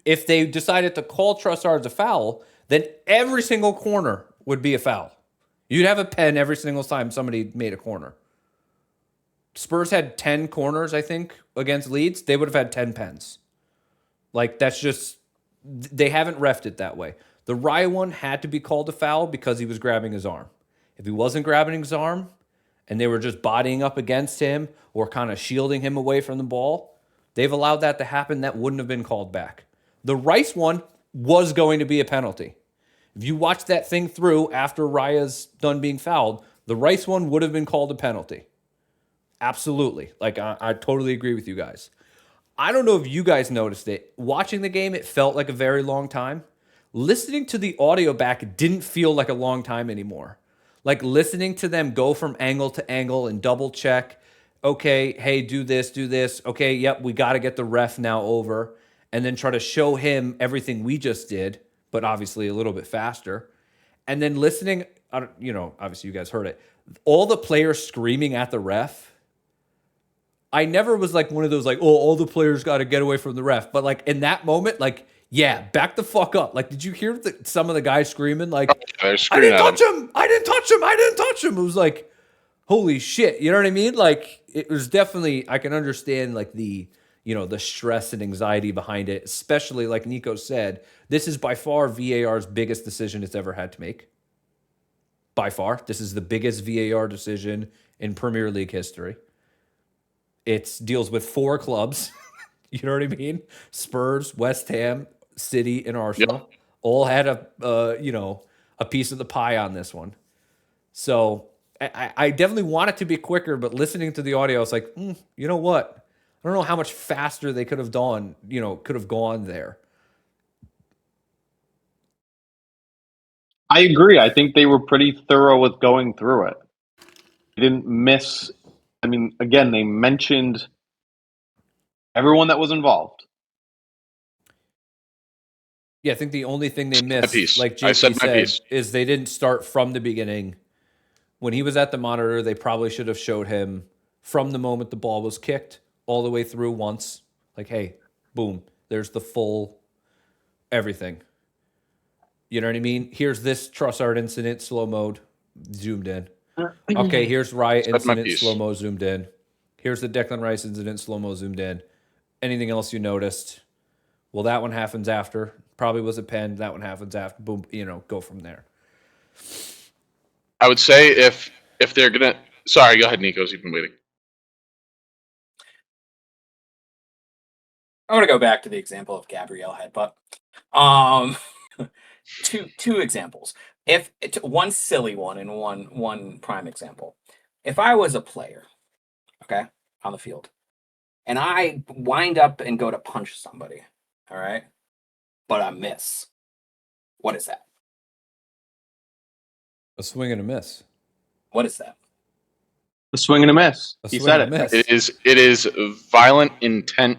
If they decided to call Trossard a foul, then every single corner would be a foul. You'd have a pen every single time somebody made a corner. Spurs had 10 corners, I think, against Leeds. They would have had 10 pens. Like, that's just... They haven't refed it that way. The Raya one had to be called a foul because he was grabbing his arm. If he wasn't grabbing his arm and they were just bodying up against him or kind of shielding him away from the ball, they've allowed that to happen. That wouldn't have been called back. The Rice one was going to be a penalty. If you watch that thing through after Raya's done being fouled, the Rice one would have been called a penalty. Absolutely. Like, I totally agree with you guys. I don't know if you guys noticed it. Watching the game, it felt like a very long time. Listening to the audio back didn't feel like a long time anymore. Like, listening to them go from angle to angle and double check. Okay, hey, do this, do this. Okay, yep, we got to get the ref now over. And then try to show him everything we just did, but obviously a little bit faster. And then listening, obviously you guys heard it. All the players screaming at the ref. I never was like one of those like, oh, all the players got to get away from the ref. But like in that moment, like, yeah, back the fuck up. Like, did you hear some of the guys screaming like, They're I screaming didn't at touch him. him. I didn't touch him. I didn't touch him. It was like, holy shit. You know what I mean? Like, it was definitely, I can understand like the stress and anxiety behind it, especially like Nico said, this is by far VAR's biggest decision it's ever had to make. By far. This is the biggest VAR decision in Premier League history. It deals with 4 clubs. You know what I mean? Spurs, West Ham, City, and Arsenal all had a piece of the pie on this one. So I definitely want it to be quicker, but listening to the audio, I was like, you know what? I don't know how much faster they could have gone there. I agree. I think they were pretty thorough with going through it. They didn't miss. I mean, again, they mentioned everyone that was involved. Yeah, I think the only thing they missed, piece. like I said JP my said, piece. is they didn't start from the beginning. When he was at the monitor, they probably should have showed him from the moment the ball was kicked all the way through once. Like, hey, boom, there's the full everything. You know what I mean? Here's this Trossard incident, slow mode, zoomed in. Okay, here's Riot That's my incident, piece. slow mo, zoomed in. Here's the Declan Rice incident, slow mo, zoomed in. Anything else you noticed? Well, that one happens after. Probably was a pen. That one happens after. Boom, go from there. I would say if they're gonna. Sorry, go ahead, Nico's. You've been waiting. I'm gonna go back to the example of Gabrielle headbutt. Two examples. If it's one silly one and one prime example. If I was a player, okay, on the field, and I wind up and go to punch somebody, all right, but I miss, what is that? A swing and a miss. What is that? A swing and a miss. A He swing said and a it. miss. It is violent intent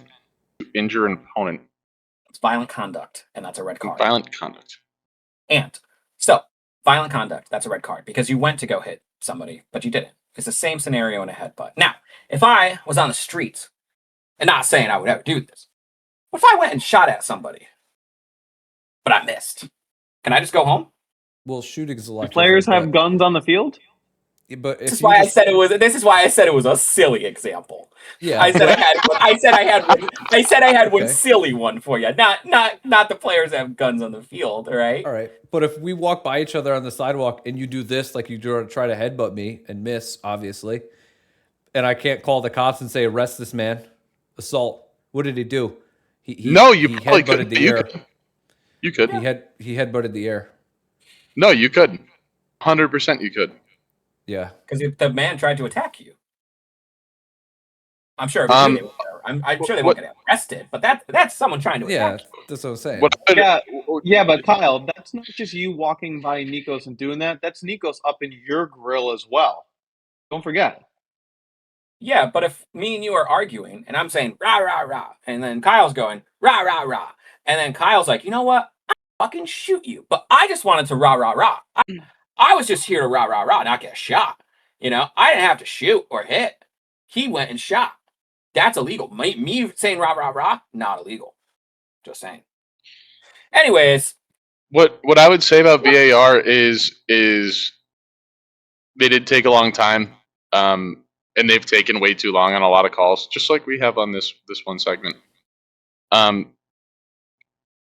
to injure an opponent. It's violent conduct, and that's a red card. Violent conduct. And so, violent conduct, that's a red card because you went to go hit somebody, but you didn't. It's the same scenario in a headbutt. Now, if I was on the streets, and not saying I would ever do this, what if I went and shot at somebody, but I missed? Can I just go home? Well, shooting is a lot Do players different, have but guns on the field? But This if is you why I just, said it was. This is why I said it was a silly example. yeah, I said I had. I said I had one. I said I had one Okay. silly one for you. Not the players that have guns on the field. All right. all right. But if we walk by each other on the sidewalk and you do this, like you try to headbutt me and miss, obviously, and I can't call the cops and say arrest this man, assault. What did he do? No, you he probably headbutted couldn't. the You air. could. You could. He headbutted the air. No, you couldn't. 100% you could. Yeah. Because the man tried to attack you. I'm sure. I'm sure they won't get arrested, but that's someone trying to Yeah, attack you. that's what I'm saying. What Yeah, but Kyle, that's not just you walking by Nikos and doing that. That's Nikos up in your grill as well. Don't forget. Yeah, but if me and you are arguing and I'm saying rah rah rah, and then Kyle's going rah rah rah, and then Kyle's like, you know what? I'll fucking shoot you. But I just wanted to rah rah rah. I was just here to rah rah rah, not get shot. I didn't have to shoot or hit. He went and shot. That's illegal. Me saying rah rah rah, not illegal. Just saying. Anyways, what I would say about VAR is they did take a long time, and they've taken way too long on a lot of calls, just like we have on this one segment.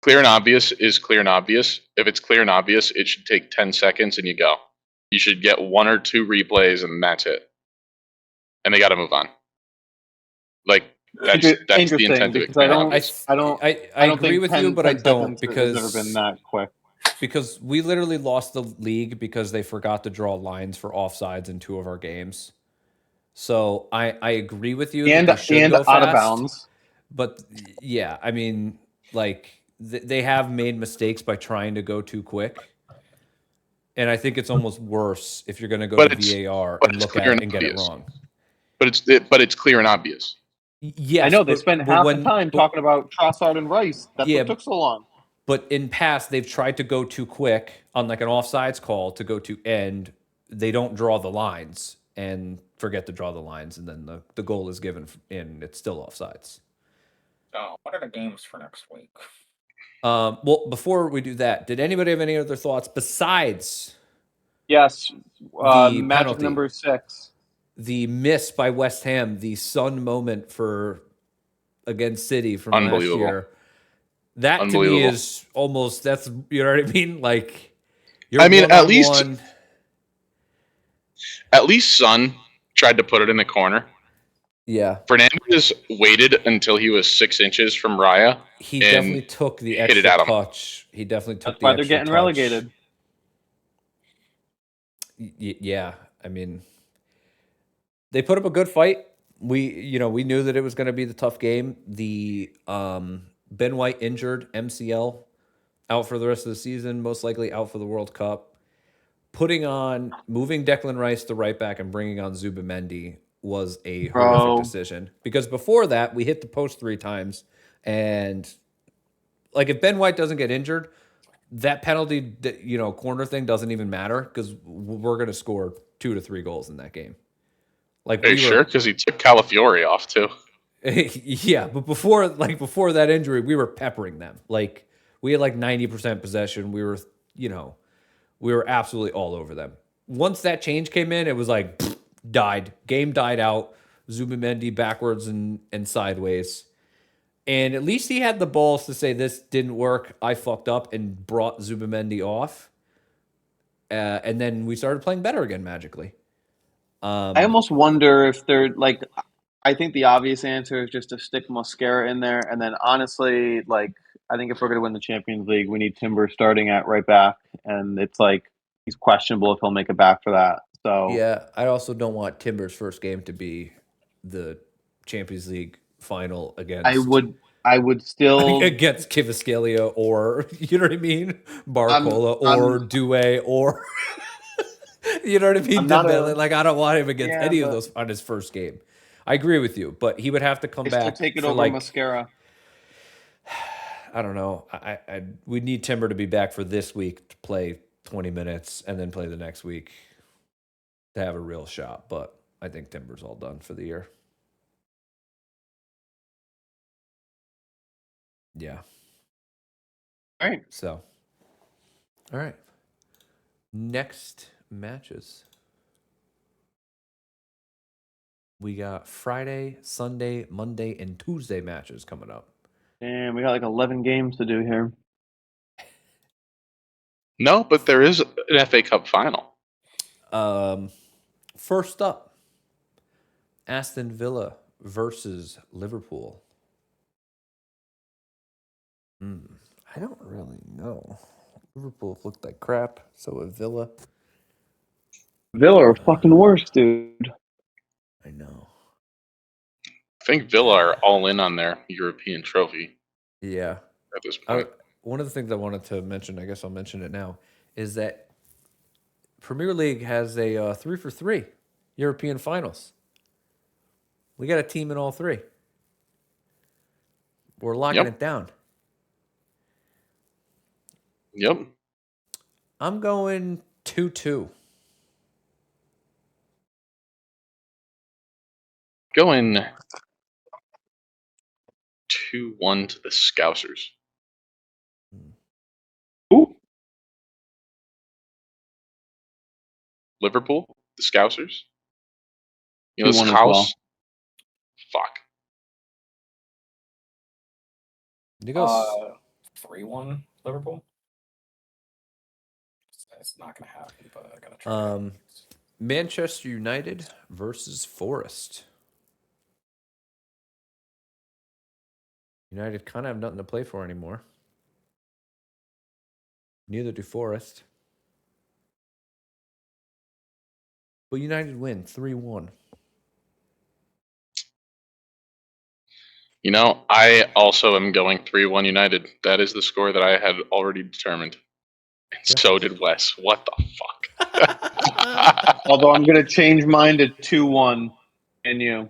Clear and obvious is clear and obvious. If it's clear and obvious, it should take 10 seconds and you go. You should get 1 or 2 replays and that's it. And they got to move on. Like that's the intent of it. I agree with you, but I don't because it's never been that quick. Because we literally lost the league because they forgot to draw lines for offsides in 2 of our games. So I agree with you that they should go out fast, of bounds. But yeah, I mean, like they have made mistakes by trying to go too quick. And I think it's almost worse if you're going to go to VAR and look at it and get it wrong. But it's clear and obvious. Yes, I know they spend half the time talking about Trossard and Rice. That's what took so long. But in past, they've tried to go too quick on like an offsides call to go to end. They don't draw the lines and forget to draw the lines, and then the goal is given in. It's still offsides. oh, what are the games for next week? Well, before we do that, did anybody have any other thoughts besides Yes, the magic penalty? number 6. The miss by West Ham, the sun moment against City from last year. That to me is almost, you know what I mean? Like, I mean, at least Son tried to put it in the corner. Yeah. Fernandez waited until he was 6 inches from Raya. He definitely took the extra touch. He definitely took the extra touch. That's why they're getting relegated. Yeah, I mean, they put up a good fight. We knew that it was going to be the tough game. The Ben White injured, MCL, out for the rest of the season, most likely out for the World Cup. Moving Declan Rice to right back and bringing on Zubimendi was a horrific decision. Because before that, we hit the post 3 times. And, like, if Ben White doesn't get injured, that penalty, corner thing doesn't even matter because we're going to score 2 to 3 goals in that game. Like, sure? Because he took Calafiore off, too. Yeah, but before that injury, we were peppering them. Like, we had like 90% possession. We were absolutely all over them. Once that change came in, it was like died. Game died out. Zubimendi backwards and sideways. And at least he had the balls to say this didn't work. I fucked up and brought Zubimendi off. And then we started playing better again magically. I almost wonder if they're like, I think the obvious answer is just to stick Mosquera in there. And then honestly, like, I think if we're going to win the Champions League, we need Timber starting at right back. And it's like, he's questionable if he'll make it back for that. So yeah, I also don't want Timber's first game to be the Champions League final against. I would still against Kvaratskhelia or you know what I mean, Barcola or Doué or you know what I mean. Like I don't want him against any of those on his first game. I agree with you, but he would have to come back. Take it over Mosquera. I don't know. We need Timber to be back for this week to play 20 minutes and then play the next week to have a real shot. But I think Timber's all done for the year. Yeah. All right. So, all right. Next matches. We got Friday, Sunday, Monday, and Tuesday matches coming up. And we got like 11 games to do here. No, but there is an FA Cup final. First up, Aston Villa versus Liverpool. I don't really know. Liverpool looked like crap, so with Villa. Villa are fucking worse, dude. I know. I think Villa are all in on their European trophy Yeah. at this point. One of the things I wanted to mention, I guess I'll mention it now, is that Premier League has a 3-for-3 European finals. We got a team in all three. We're locking Yep. it down. Yep. I'm going 2-2. Going 2-1 to the Scousers. Ooh. Liverpool, the Scousers. You know, this 2-1 as house. well. Fuck. You go. 3-1 Liverpool. It's not going to happen, but I got to try. Manchester United versus Forest. United kind of have nothing to play for anymore. Neither do Forest. But United win 3-1. You know, I also am going 3-1 United. That is the score that I had already determined. And so did Wes. What the fuck? Although I'm gonna change mine to 2-1. And you.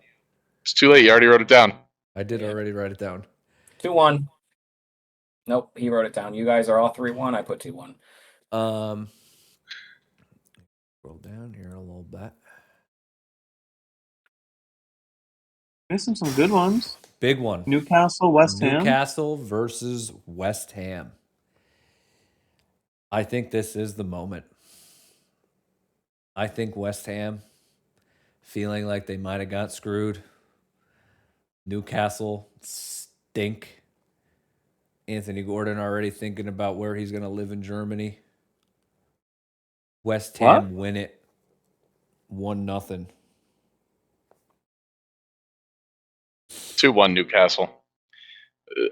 It's too late. You already wrote it down. I did already write it down. 2-1. Nope, he wrote it down. You guys are all 3-1. I put 2-1. Scroll down here a little bit. Missing some good ones. Big one. Newcastle, West Ham. Newcastle versus West Ham. I think this is the moment. I think West Ham feeling like they might have got screwed. Newcastle stink. Anthony Gordon already thinking about where he's going to live in Germany. West Ham win it 1-0. 2-1 Newcastle.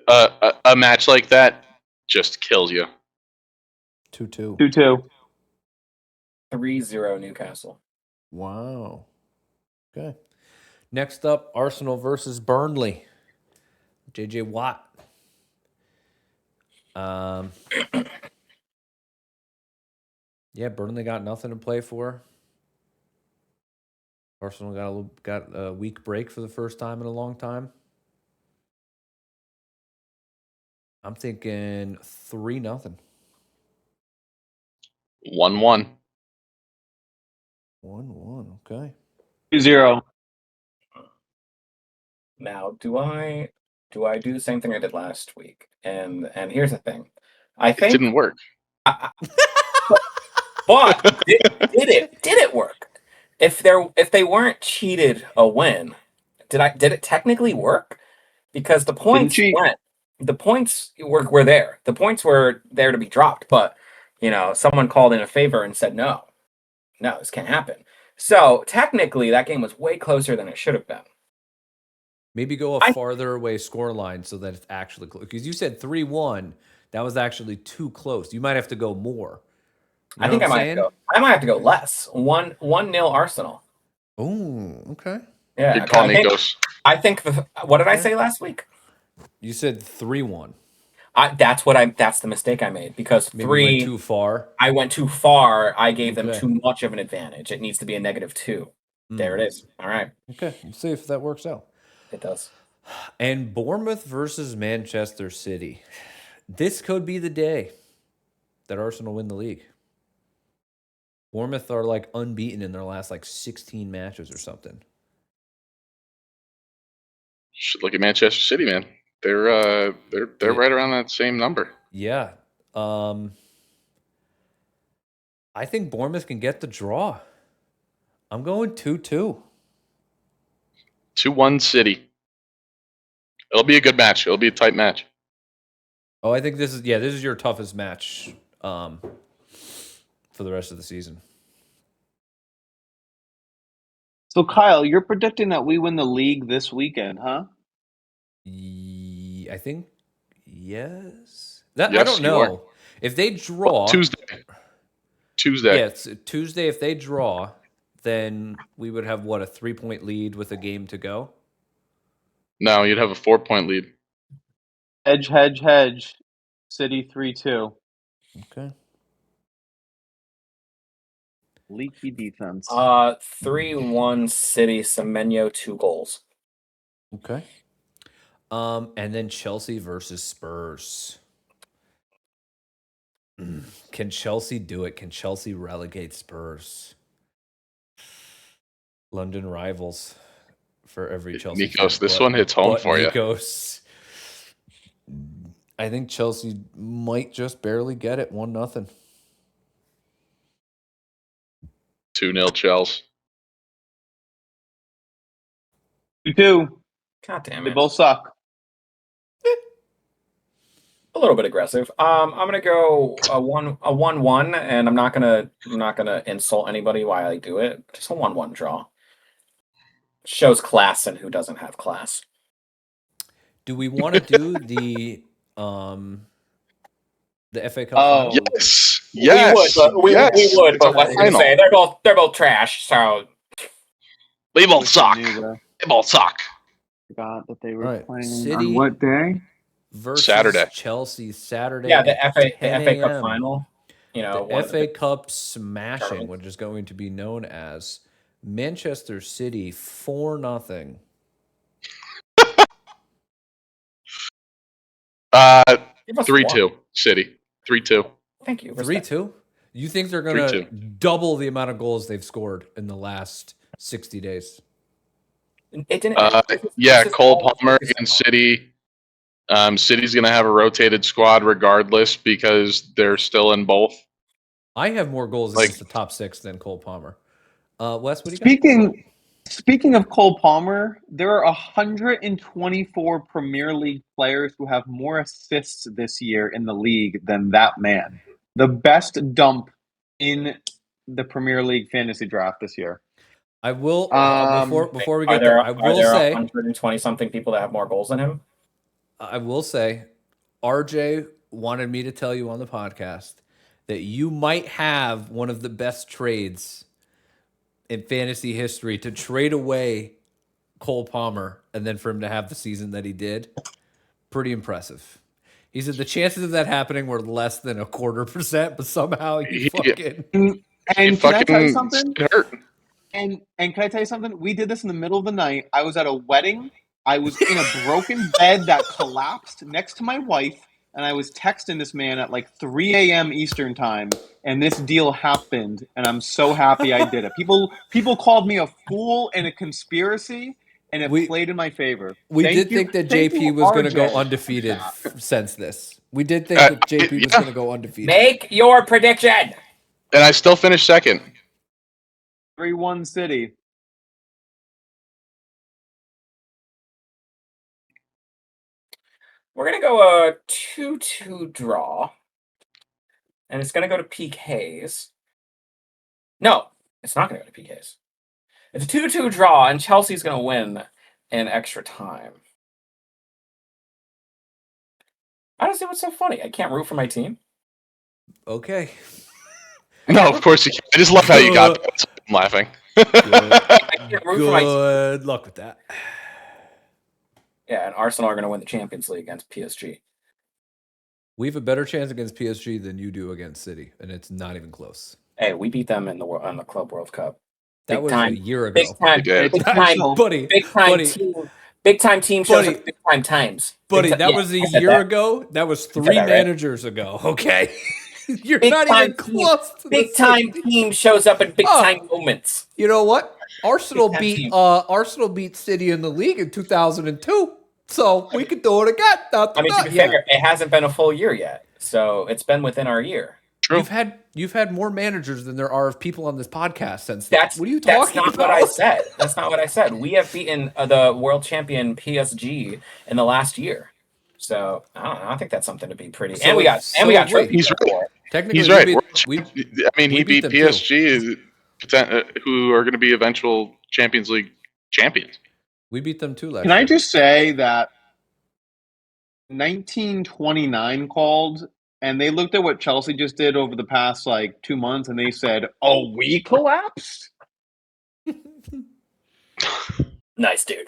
A match like that just kills you. 2-2. 2-2. 3-0 Newcastle. Wow. Okay. Next up, Arsenal versus Burnley. JJ Watt. Yeah, Burnley got nothing to play for. Arsenal got a week break for the first time in a long time. I'm thinking 3-0. 1-1. 1-1. Okay. 2-0. Now, do I do the same thing I did last week? And here's the thing. I think It didn't work. but did it work? If they weren't cheated a win, did it technically work? Because the points were there. The points were there to be dropped, but someone called in a favor and said no, this can't happen. So technically, that game was way closer than it should have been. Maybe go a farther away score line so that it's actually close. Because you said 3-1. That was actually too close. You might have to go more. You I think I might have to go less. 1-0 Arsenal. Oh, okay. Yeah. Good call, Nikos. I think what did I say last week? You said 3-1. That's the mistake I made because Maybe went too far. I went too far. I gave them too much of an advantage. It needs to be a -2. There it is. All right. Okay. We'll see if that works out. It does. And Bournemouth versus Manchester City. This could be the day that Arsenal win the league. Bournemouth are like unbeaten in their last 16 matches or something. Should look at Manchester City, man. They're right around that same number. Yeah. I think Bournemouth can get the draw. I'm going 2-2. 2-1 City. It'll be a good match. It'll be a tight match. Oh, I think this is your toughest match for the rest of the season. So, Kyle, you're predicting that we win the league this weekend, huh? I think yes. I Yes, don't you are. know. If they draw Tuesday. Yeah, it's Tuesday. If they draw, then we would have what, a 3-point lead with a game to go. No, you'd have a 4-point lead. Hedge. City 3-2. Okay. Leaky defense. 3-1 City. Semenyo 2 goals. Okay. And then Chelsea versus Spurs. Can Chelsea do it? Can Chelsea relegate Spurs? London rivals for every Chelsea Nikos, fan, this but- one hits home but for you. Nikos. I think Chelsea might just barely get it 1-0. 2-0 Chelsea. 2-2. God damn They it. both suck. A little bit aggressive. I'm gonna go a 1-1, and I'm not gonna insult anybody while I do it. Just a 1-1 draw. Shows class and who doesn't have class. Do we want to do the FA Cup Oh. final? Yes. Yes. We would, but we yes. would, It's but a let's just final. say they're both trash. So They both suck. I knew that. They both suck. Forgot that they were All right, playing City- on what day? Versus Saturday. Chelsea Saturday. yeah, the at FA 10 Cup a.m. final. You know, The one of FA Cup smashing, tournaments. which is going to be known as Manchester City 4-0. Give us 3-2 one. City. 3-2. Thank you. Respect. 3-2. You think they're gonna 3-2. double the amount of goals they've scored in the last 60 days? It didn't. Yeah, this is Cole all Palmer focused against on- City. City's going to have a rotated squad regardless because they're still in both. I have more goals Like- against the top 6 than Cole Palmer. Wes, what do you got? Speaking of Cole Palmer, there are 124 Premier League players who have more assists this year in the league than that man. The best dump in the Premier League fantasy draft this year. I will before we Are get there, there. I will say 120 something people that have more goals than him? RJ wanted me to tell you on the podcast that you might have one of the best trades in fantasy history to trade away Cole Palmer and then for him to have the season that he did. Pretty impressive. He said the chances of that happening were less than 0.25%, but somehow you fucking... And can I tell you something? It hurt. And can I tell you something? We did this in the middle of the night. I was at a wedding. I was in a broken bed that collapsed next to my wife, and I was texting this man at like 3 a.m. Eastern time, and this deal happened, and I'm so happy I did it. People called me a fool and a conspiracy, and it played in my favor. We Thank did you- think that thank JP you, was going to go RJ. undefeated since this. We did think that JP was yeah. going to go undefeated. Make your prediction. And I still finished second. 3-1 City. We're gonna go a 2-2 draw, and it's gonna go to PKs. No, it's not gonna go to PKs. It's a 2-2 draw, and Chelsea's gonna win in extra time. I don't see what's so funny. I can't root for my team. Okay. No, of course you can't. I just love how you got that. So I'm laughing. I can't root for my team. Good luck with that. Yeah, and Arsenal are gonna win the Champions League against PSG. We have a better chance against PSG than you do against City, and it's not even close. Hey, we beat them in the Club World Cup. That Big was time. a year ago. Big time, You did. big time, buddy, big time buddy, team. Big time team shows Buddy. up big time times. buddy. Big ti- That yeah, was a I said year that. ago. That was said 3 that, right? managers ago. Okay, you're Big not time even team. close to the Big time same- team shows up in big Oh. time moments. You know what? Arsenal Big time beat team. Arsenal beat City in the league in 2002, so we could do it again. I mean, to be fair, it hasn't been a full year yet, so it's been within our year. True. You've had more managers than there are of people on this podcast since then. That's What are you that's talking not about? what I said. That's not what I said. We have beaten the world champion PSG in the last year. So I don't know. I think that's something to be pretty. So and we got so have we. trophies He's for it. Technically, He's right. we I mean, we he beat beat them too. PSG, who are going to be eventual Champions League champions. We beat them too last Can year. I just say that 1929 called, and they looked at what Chelsea just did over the past 2 months, and they said, "Oh, we collapsed." Nice, dude.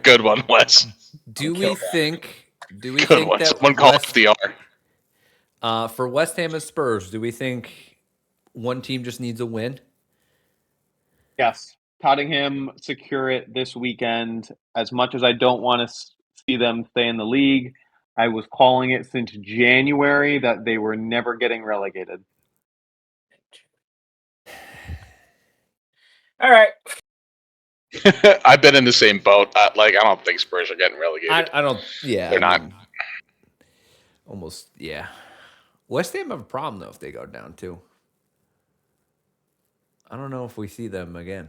Good one, Wes. Do we think Good one. that Someone called FDR. For West Ham and Spurs, do we think one team just needs a win? Yes, Tottenham secure it this weekend. As much as I don't want to see them stay in the league, I was calling it since January that they were never getting relegated. All right. I've been in the same boat. I don't think Spurs are getting relegated. I don't. Yeah, They're not. Almost. Yeah. West Ham have a problem though if they go down too. I don't know if we see them again.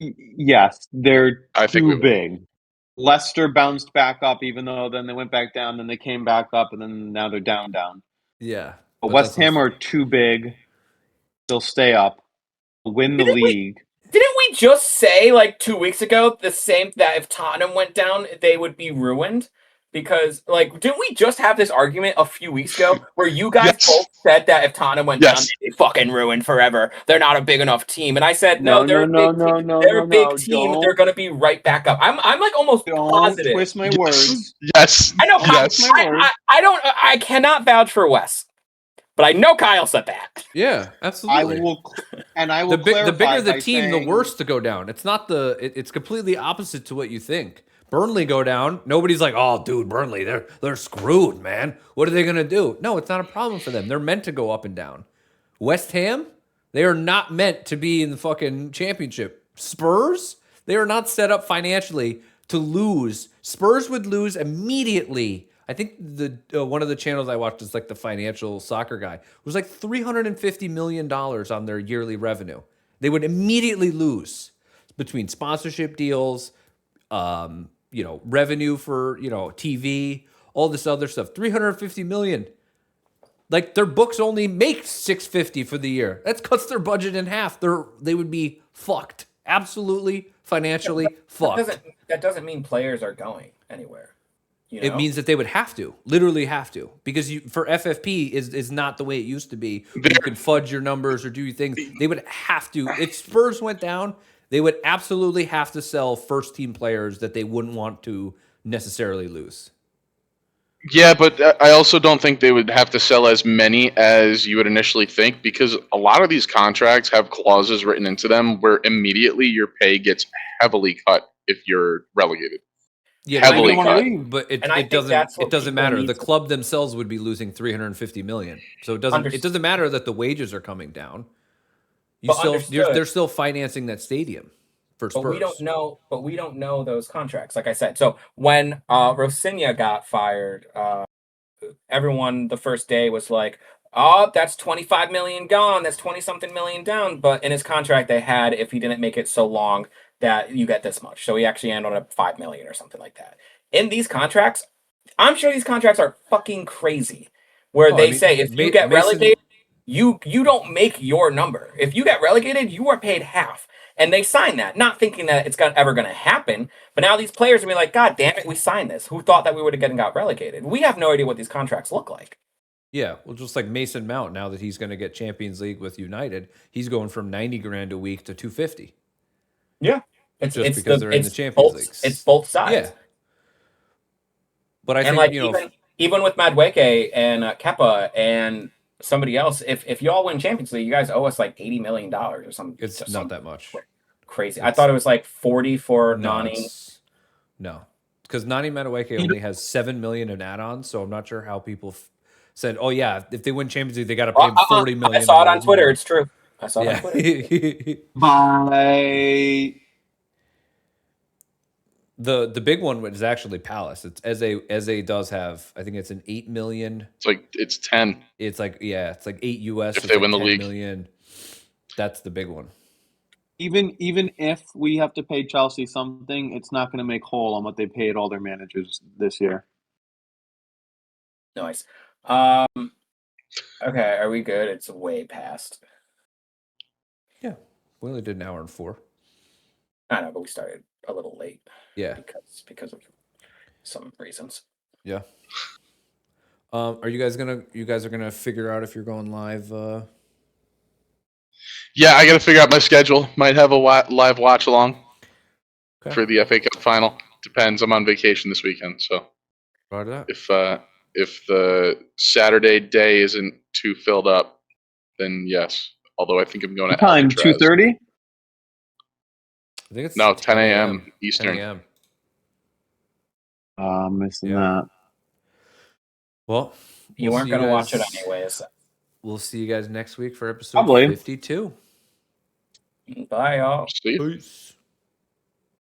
Yes, they're I think we too will. big. Leicester bounced back up, even though then they went back down, then they came back up, and then now they're down. Yeah. But West Ham are too big. They'll stay up, win the league. Didn't we just say 2 weeks ago the same that if Tottenham went down, they would be ruined? Because didn't we just have this argument a few weeks ago where you guys Yes. both said that if Tottenham went down, Yes. they'd be fucking ruined forever. They're not a big enough team, and I said no, they're a big team. Don't. They're going to be right back up. I'm almost Don't positive. twist my words. Yes. I know. Yes. I cannot vouch for Wes, but I know Kyle said that. Yeah, absolutely. I will the clarify bigger the by team, saying, the worse to go down. It's not it's completely opposite to what you think. Burnley go down. Nobody's like, oh, dude, Burnley, they're screwed, man. What are they gonna do? No, it's not a problem for them. They're meant to go up and down. West Ham, they are not meant to be in the fucking championship. Spurs, they are not set up financially to lose. Spurs would lose immediately. I think the one of the channels I watched is the financial soccer guy. It was $350 million on their yearly revenue. They would immediately lose between sponsorship deals, revenue for, TV, all this other stuff. $350 million. Their books only make $650 for the year. That cuts their budget in half. They would be fucked. Absolutely financially fucked. That doesn't mean players are going anywhere. It means that they would have to, literally have to, because for FFP is not the way it used to be. You could fudge your numbers or do things. They would have to. If Spurs went down, they would absolutely have to sell first team players that they wouldn't want to necessarily lose. Yeah, but I also don't think they would have to sell as many as you would initially think, because a lot of these contracts have clauses written into them where immediately your pay gets heavily cut if you're relegated. Yeah, Heavily cut. but it think doesn't that's what doesn't people matter. need The to- club themselves would be losing $350 million, so it doesn't matter that the wages are coming down. They're still financing that stadium for Spurs. But we don't know those contracts. Like I said, so when Rosinha got fired, everyone the first day was like, "Oh, that's 25 million gone. That's 20-something million down." But in his contract, they had if he didn't make it so long that you get this much. So he actually ended up 5 million or something like that. In these contracts, I'm sure these contracts are fucking crazy. Where they say if you get relegated, you don't make your number. If you get relegated, you are paid half. And they sign that, not thinking that it's ever going to happen. But now these players are going to be like, God damn it, we signed this. Who thought that we would have got relegated? We have no idea what these contracts look like. Yeah, well, just like Mason Mount, now that he's going to get Champions League with United, he's going from 90 grand a week to 250. Yeah. It's because they're in the Champions League. It's both sides. Yeah. But I think, even with Madueke and Kepa and somebody else, if you all win Champions League, you guys owe us $80 million or something. It's not that much. Crazy. I thought it was 40 for Nani. No, because Nani Madueke only has $7 million in add-ons, so I'm not sure how people said, "Oh yeah, if they win Champions League, they got to pay him $40 million." I saw it on Twitter. It's true. I saw it on Twitter. Bye. The big one is actually Palace. It's Eze does have, I think it's an 8 million. It's 10 It's like it's like 8 US. if so they it's win like the 10 league. million. That's the big one. Even if we have to pay Chelsea something, it's not going to make whole on what they paid all their managers this year. Nice. Okay, are we good? It's way past. Yeah, we only did an hour and 4. I know, but we started a little late. Yeah, because of some reasons. yeah. Are you guys are gonna figure out if you're going live? Yeah, I got to figure out my schedule. Might have a live watch along Okay. for the FA Cup final. Depends. I'm on vacation this weekend, so Part of that. if the Saturday day isn't too filled up, then yes. Although I think I'm going What to time? Alcatraz. 2:30. I think it's No, 10 a.m. 10 Eastern. a.m. I'm missing Yeah. that. Well, You we'll weren't see going to guys- watch it anyways. We'll see you guys next week for episode Probably. 52. Bye, y'all. See you. Peace.